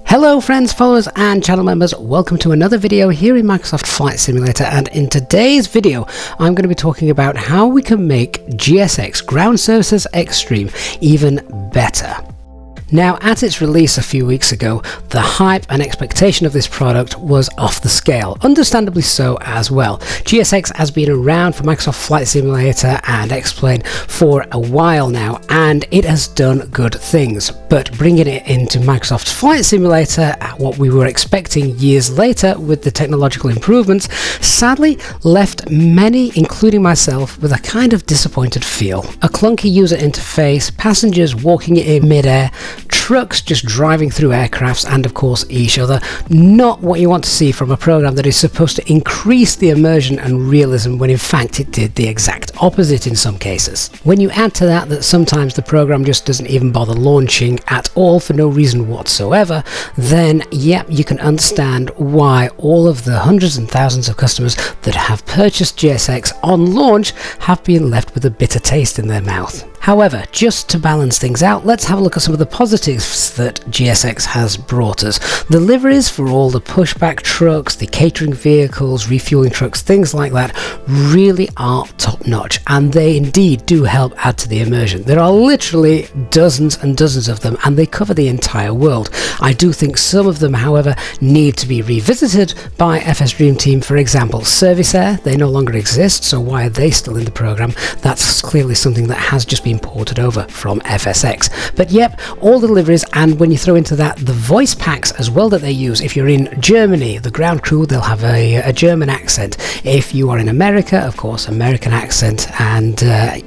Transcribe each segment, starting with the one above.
Hello friends, followers and channel members, welcome to another video here in Microsoft Flight Simulator, and in today's video I'm going to be talking about how we can make GSX Ground Services Extreme even better. Now, at its release a few weeks ago, the hype and expectation of this product was off the scale, understandably so as well. GSX has been around for Microsoft Flight Simulator and X-Plane for a while now, and it has done good things, but bringing it into Microsoft Flight Simulator at what we were expecting years later with the technological improvements, sadly left many, including myself, with a kind of disappointed feel. A clunky user interface, passengers walking in midair, trucks just driving through aircrafts and of course each other. Not what you want to see from a program that is supposed to increase the immersion and realism, when in fact it did the exact opposite in some cases. When you add to that sometimes the program just doesn't even bother launching at all for no reason whatsoever, then yep, you can understand why all of the hundreds and thousands of customers that have purchased GSX on launch have been left with a bitter taste in their mouth. However, just to balance things out, let's have a look at some of the positives that GSX has brought us. The liveries for all the pushback trucks, the catering vehicles, refueling trucks, things like that really are top notch, and they indeed do help add to the immersion. There are literally dozens and dozens of them, and they cover the entire world. I do think some of them, however, need to be revisited by FS Dream Team. For example, Service Air, they no longer exist, so why are they still in the program? That's clearly something that has just been ported over from FSX. But yep, all the deliveries, and when you throw into that the voice packs as well that they use. If you're in Germany, the ground crew, they'll have a German accent. If you are in America, of course, American accent, and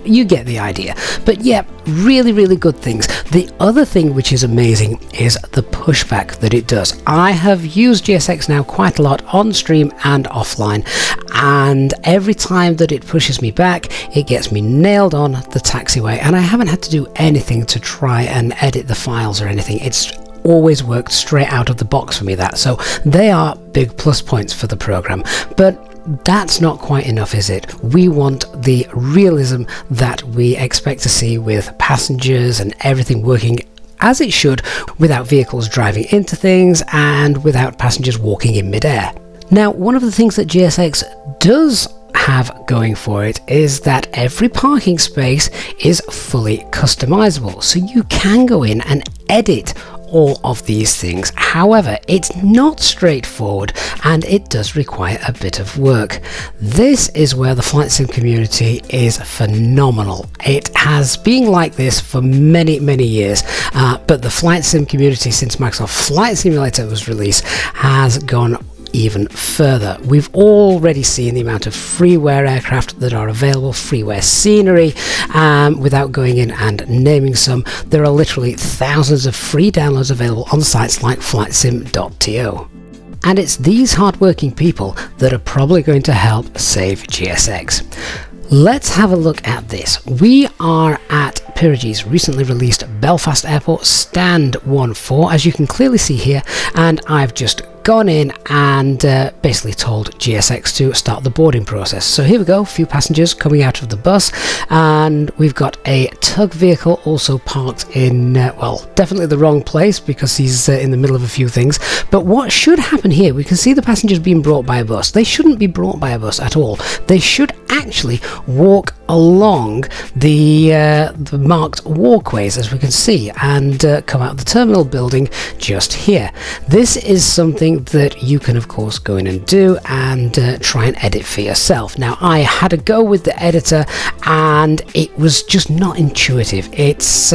you get the idea. But yep, really good things. The other thing which is amazing is the pushback that it does. I have used GSX now quite a lot on stream and offline, and every time that it pushes me back, it gets me nailed on the taxiway, and I haven't had to do anything to try and edit the files or anything. It's always worked straight out of the box for me, that. So they are big plus points for the program. But that's not quite enough, is it? We want the realism that we expect to see with passengers and everything working as it should, without vehicles driving into things and without passengers walking in midair. Now, one of the things that GSX does have going for it is that every parking space is fully customizable, so you can go in and edit all of these things. However, it's not straightforward and it does require a bit of work. This is where the flight sim community is phenomenal. It has been like this for many years, but the flight sim community since Microsoft Flight Simulator was released has gone even further. We've already seen the amount of freeware aircraft that are available, freeware scenery. Without going in and naming some, there are literally thousands of free downloads available on sites like flightsim.to. And it's these hardworking people that are probably going to help save GSX. Let's have a look at this. We are at Pyrogy's recently released Belfast Airport Stand 1-4, as you can clearly see here, and I've just gone in and basically told GSX to start the boarding process. So here we go, a few passengers coming out of the bus, and we've got a tug vehicle also parked in, well, definitely the wrong place because he's in the middle of a few things. But what should happen here, we can see the passengers being brought by a bus. They shouldn't be brought by a bus at all. They should actually walk along the marked walkways, as we can see, and come out of the terminal building just here. This is something that you can of course go in and do and try and edit for yourself. Now, I had a go with the editor and it was just not intuitive. It's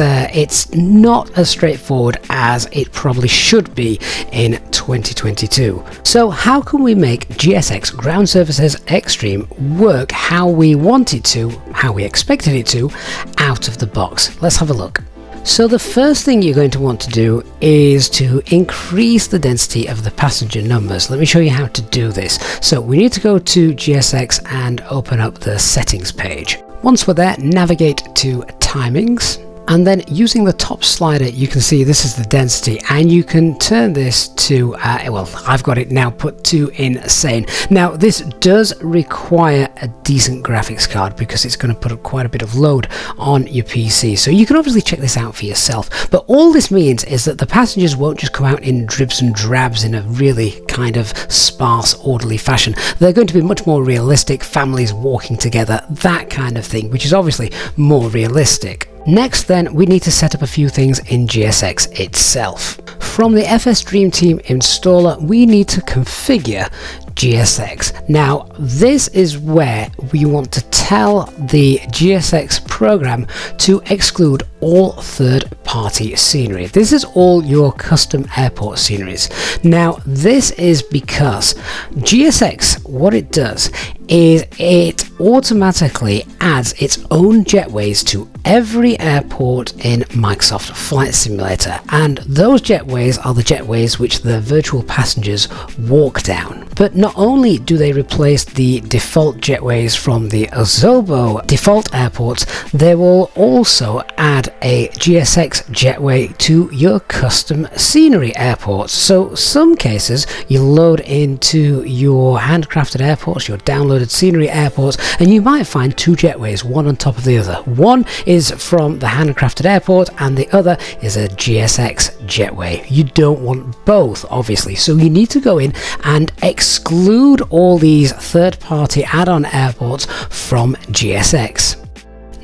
not as straightforward as it probably should be in 2022. So how can we make GSX Ground Services Extreme work how we want it to, how we expected it to, out of the box? Let's have a look. So the first thing you're going to want to do is to increase the density of the passenger numbers. Let me show you how to do this. So we need to go to GSX and open up the settings page. Once we're there, navigate to timings, And then using the top slider, you can see this is the density, and you can turn this to, well, I've got it now put to insane. Now, this does require a decent graphics card because it's going to put quite a bit of load on your PC. So you can obviously check this out for yourself. But all this means is that the passengers won't just come out in dribs and drabs in a really kind of sparse, orderly fashion. They're going to be much more realistic, families walking together, that kind of thing, which is obviously more realistic. Next then, we need to set up a few things in GSX itself. From the FS Dream Team installer, we need to configure GSX. Now, this is where we want to tell the GSX program to exclude all third-party scenery. This is all your custom airport sceneries. Now, this is because GSX, what it does is it automatically adds its own jetways to every airport in Microsoft Flight Simulator, and those jetways are the jetways which the virtual passengers walk down. But not only do they replace the default jetways from the Azobo default airports, they will also add a GSX jetway to your custom scenery airports. So some cases you load into your handcrafted airports, your downloaded scenery airports, and you might find two jetways, one on top of the other. One is from the handcrafted airport and the other is a GSX jetway. You don't want both, obviously, so you need to go in and exclude all these third-party add-on airports from GSX.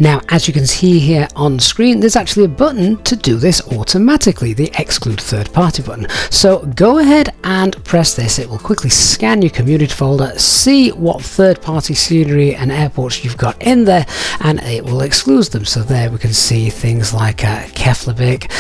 Now, as you can see here on screen, there's actually a button to do this automatically, the exclude third party button. So go ahead and press this. It will quickly scan your community folder, see what third party scenery and airports you've got in there, and it will exclude them. So there we can see things like Keflavik.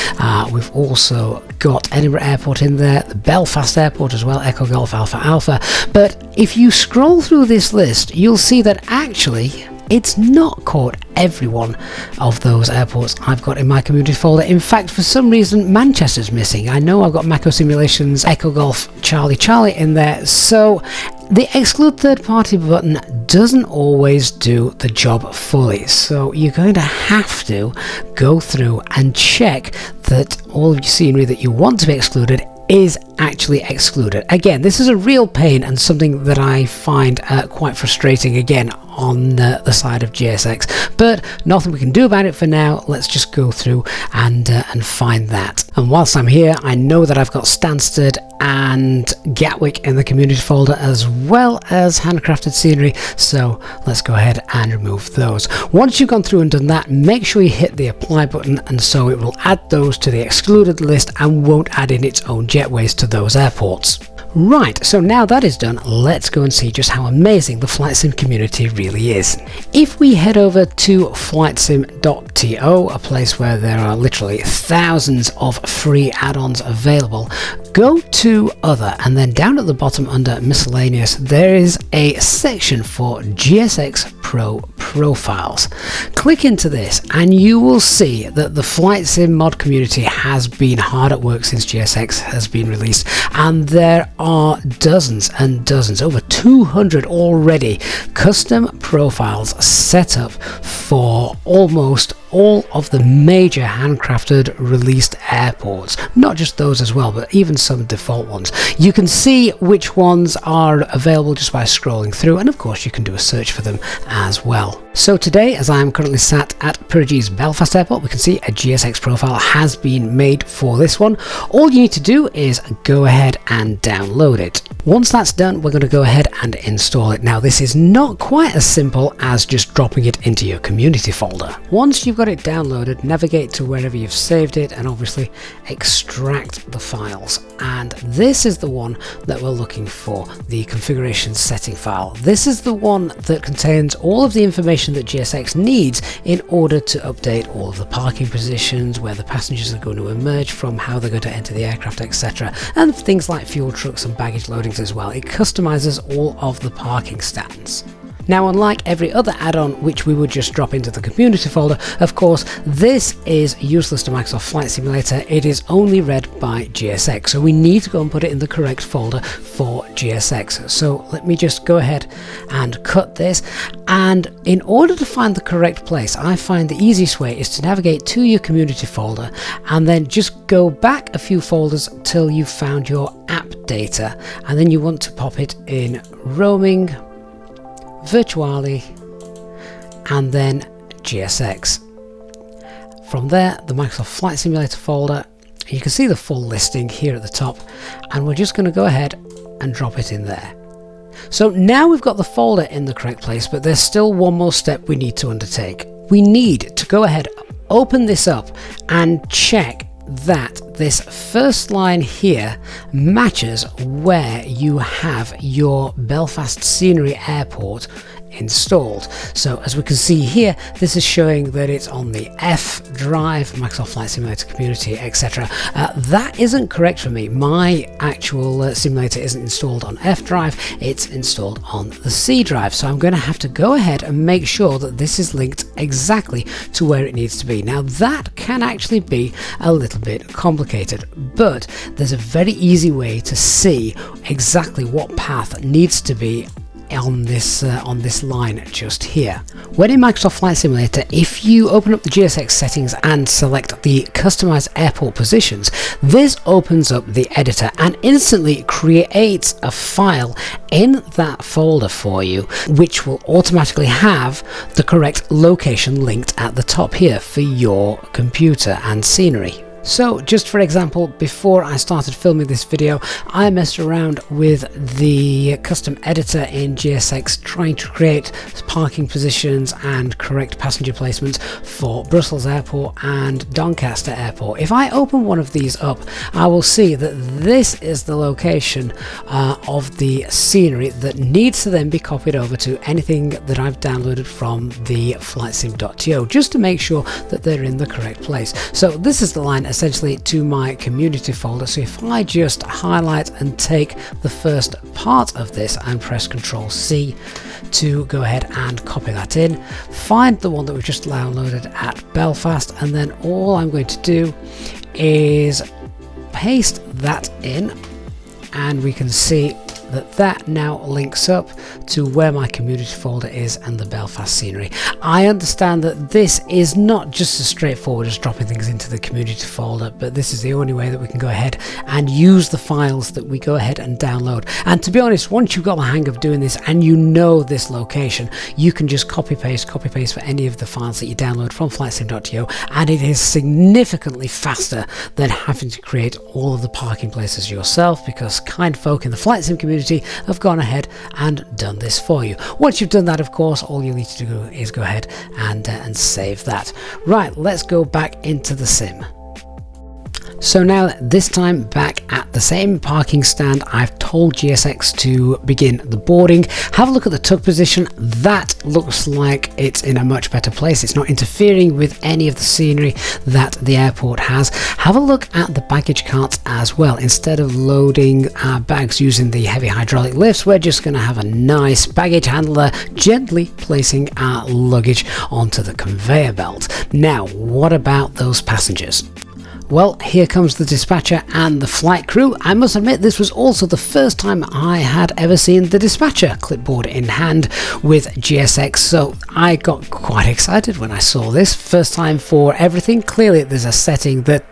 We've also got Edinburgh Airport in there, the Belfast Airport as well, Echo Golf Alpha Alpha. But if you scroll through this list, you'll see that actually it's not caught every one of those airports I've got in my community folder. In fact, for some reason, Manchester's missing. I know I've got Mako Simulations, Echo Golf, Charlie Charlie in there. So the exclude third party button doesn't always do the job fully. So you're going to have to go through and check that all of your scenery that you want to be excluded is actually excluded. Again, this is a real pain and something that I find quite frustrating again on the side of GSX, but nothing we can do about it for now. Let's just go through and find that. And whilst I'm here, I know that I've got Stansted and Gatwick in the community folder as well as handcrafted scenery, so let's go ahead and remove those. Once you've gone through and done that, make sure you hit the apply button, and so it will add those to the excluded list and won't add in its own jetways to those airports. Right, so now that is done, let's go and see just how amazing the Flight Sim community really is. If we head over to flightsim.to, a place where there are literally thousands of free add-ons available, go to Other, and then down at the bottom under Miscellaneous, there is a section for GSX Pro Profiles. Click into this and you will see that the Flight Sim mod community has been hard at work since GSX has been released, and there are dozens and dozens, over 200 already, custom profiles set up for almost all of the major handcrafted released airports. Not just those as well, but even some default ones. You can see which ones are available just by scrolling through, and of course you can do a search for them as well. So today, as I am currently sat at Pyrrhu's Belfast Airport, we can see a GSX profile has been made for this one. All you need to do is go ahead and download it. Once that's done, we're going to go ahead and install it. Now, this is not quite as simple as just dropping it into your community folder. Once you've got it downloaded, navigate to wherever you've saved it and obviously extract the files. And this is the one that we're looking for, the configuration setting file. This is the one that contains all of the information that GSX needs in order to update all of the parking positions, where the passengers are going to emerge from, how they're going to enter the aircraft, etc. And things like fuel trucks and baggage loadings as well. It customizes all of the parking stands. Now, unlike every other add-on which we would just drop into the community folder, of course, this is useless to Microsoft Flight Simulator. It is only read by GSX, so we need to go and put it in the correct folder for GSX. So let me just go ahead and cut this, and in order to find the correct place, I find the easiest way is to navigate to your community folder and then just go back a few folders till you've found your app data, and then you want to pop it in roaming, Virtuali, and then GSX. From there, the Microsoft Flight Simulator folder, you can see the full listing here at the top, and we're just going to go ahead and drop it in there. So now we've got the folder in the correct place, but there's still one more step we need to undertake. We need to go ahead, open this up, and check that this first line here matches where you have your Belfast Scenery Airport installed. So as we can see here, this is showing that it's on the F drive, Microsoft Flight Simulator Community, etc. That isn't correct for me. My actual simulator isn't installed on F drive, it's installed on the C drive. So I'm going to have to go ahead and make sure that this is linked exactly to where it needs to be. Now that can actually be a little bit complicated, but there's a very easy way to see exactly what path needs to be on this line just here. When in Microsoft Flight Simulator, if you open up the GSX settings and select the customize airport positions, this opens up the editor and instantly creates a file in that folder for you, which will automatically have the correct location linked at the top here for your computer and scenery. So just for example, before I started filming this video, I messed around with the custom editor in GSX trying to create parking positions and correct passenger placements for Brussels Airport and Doncaster Airport. If I open one of these up, I will see that this is the location of the scenery that needs to then be copied over to anything that I've downloaded from the flightsim.to, just to make sure that they're in the correct place. So this is the line essentially to my community folder. So if I just highlight and take the first part of this and press Ctrl C to go ahead and copy that in, find the one that we've just downloaded at Belfast, and then all I'm going to do is paste that in, and we can see that now links up to where my community folder is and the Belfast scenery. I understand that this is not just as straightforward as dropping things into the community folder, but this is the only way that we can go ahead and use the files that we go ahead and download. And to be honest, once you've got the hang of doing this and you know this location, you can just copy paste for any of the files that you download from flightsim.to, and it is significantly faster than having to create all of the parking places yourself, because kind folk in the flight sim community have gone ahead and done this for you. Once you've done that, of course, all you need to do is go ahead and save that. Right, let's go back into the sim. So now this time back at the same parking stand, I've told GSX to begin the boarding. Have a look at the tug position. That looks like it's in a much better place. It's not interfering with any of the scenery that the airport has. Have a look at the baggage carts as well. Instead of loading our bags using the heavy hydraulic lifts, we're just going to have a nice baggage handler gently placing our luggage onto the conveyor belt. Now, what about those passengers? Well, here comes the dispatcher and the flight crew. I must admit, this was also the first time I had ever seen the dispatcher clipboard in hand with GSX, so I got quite excited when I saw this. First time for everything. Clearly there's a setting that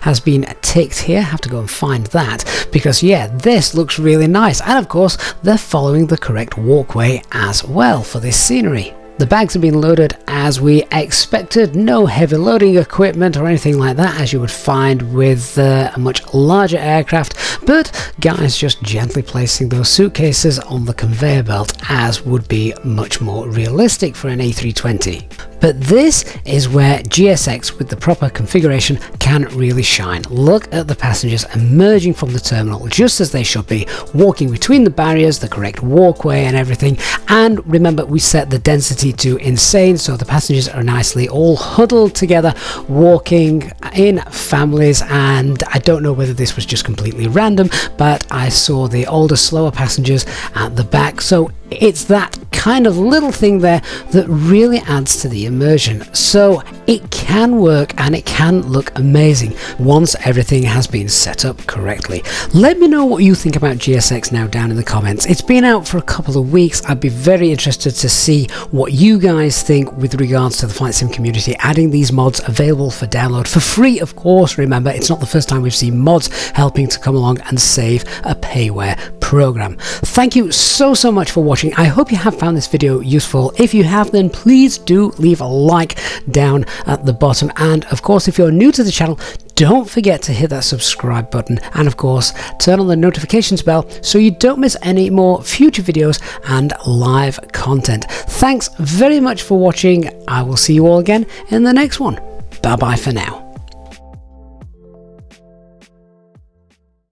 has been ticked here. Have to go and find that, because yeah, this looks really nice, and of course they're following the correct walkway as well for this scenery. The bags have been loaded as we expected, no heavy loading equipment or anything like that as you would find with a much larger aircraft, but guys just gently placing those suitcases on the conveyor belt as would be much more realistic for an A320. But this is where GSX with the proper configuration can really shine. Look at the passengers emerging from the terminal just as they should be, walking between the barriers, the correct walkway and everything. And remember, we set the density to insane, so the passengers are nicely all huddled together, walking in families. And I don't know whether this was just completely random, but I saw the older, slower passengers at the back. So it's that kind of little thing there that really adds to the immersion. So it can work and it can look amazing once everything has been set up correctly. Let me know what you think about GSX now down in the comments. It's been out for a couple of weeks. I'd be very interested to see what you guys think with regards to the flight sim community adding these mods available for download for free, of course. Remember, it's not the first time we've seen mods helping to come along and save a payware program. Thank you so much for watching. I hope you have found this video useful. If you have, then please do leave a like down at the bottom, and of course if you're new to the channel, don't forget to hit that subscribe button, and of course turn on the notifications bell so you don't miss any more future videos and live content. Thanks very much for watching. I will see you all again in the next one. Bye bye for now.